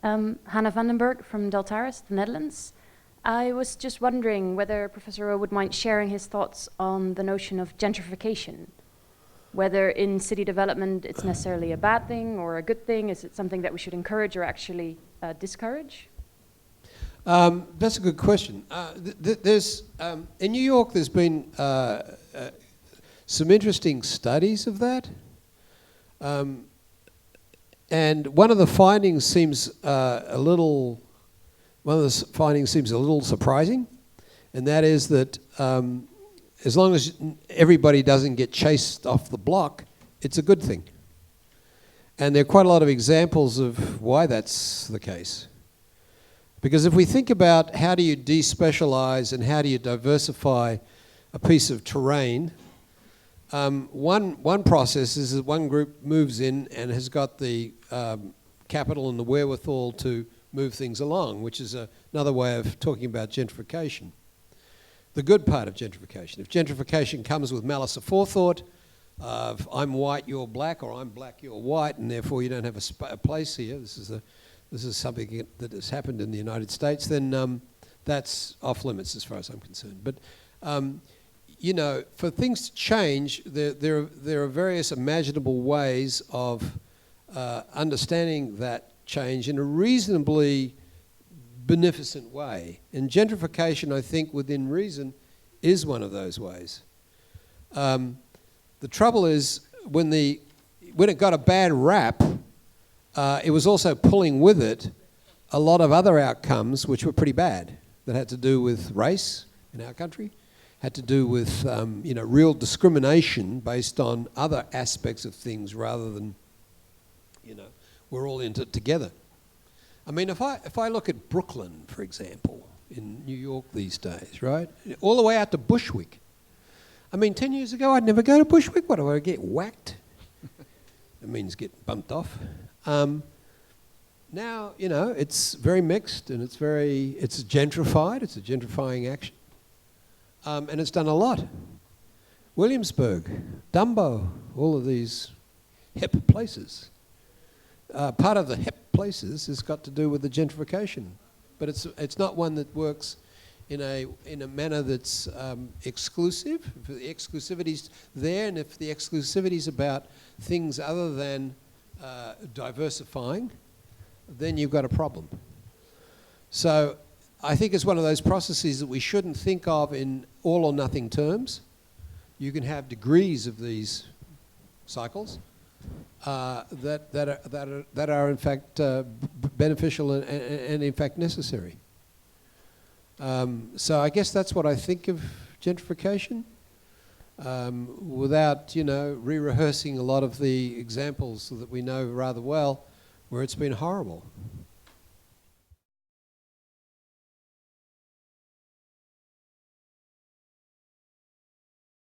Hannah Vandenberg from Deltaris, the Netherlands. I was just wondering whether Professor Rowe would mind sharing his thoughts on the notion of gentrification. Whether in city development it's necessarily a bad thing or a good thing. Is it something that we should encourage or actually discourage? That's a good question. There's in New York, there's been some interesting studies of that, and one of the findings seems a little surprising, and that is that as long as everybody doesn't get chased off the block, it's a good thing. And there are quite a lot of examples of why that's the case. Because if we think about how do you despecialize and how do you diversify a piece of terrain, one process is that one group moves in and has got the capital and the wherewithal to move things along, which is another way of talking about gentrification. The good part of gentrification. If gentrification comes with malice aforethought, of I'm white, you're black, or I'm black, you're white, and therefore you don't have a place here, this is something that has happened in the United States, then that's off limits as far as I'm concerned. But you know, for things to change, there are various imaginable ways of understanding that change in a reasonably beneficent way. And gentrification, I think, within reason, is one of those ways. The trouble is, when it got a bad rap, it was also pulling with it a lot of other outcomes which were pretty bad, that had to do with race in our country, had to do with real discrimination based on other aspects of things rather than, we're all in it together. I mean, if I look at Brooklyn, for example, in New York these days, right? All the way out to Bushwick. I mean, 10 years ago, I'd never go to Bushwick. What, do I get whacked? It means get bumped off. Now, it's very mixed and it's gentrified. It's a gentrifying action. And it's done a lot. Williamsburg, Dumbo, all of these hip places. Part of the hip places has got to do with the gentrification, but it's not one that works in a manner that's exclusive. If the exclusivity's there, and if the exclusivity's about things other than diversifying, then you've got a problem. So I think it's one of those processes that we shouldn't think of in all or nothing terms. You can have degrees of these cycles that are in fact beneficial and in fact necessary. So I guess that's what I think of gentrification, without re-rehearsing a lot of the examples that we know rather well where it's been horrible.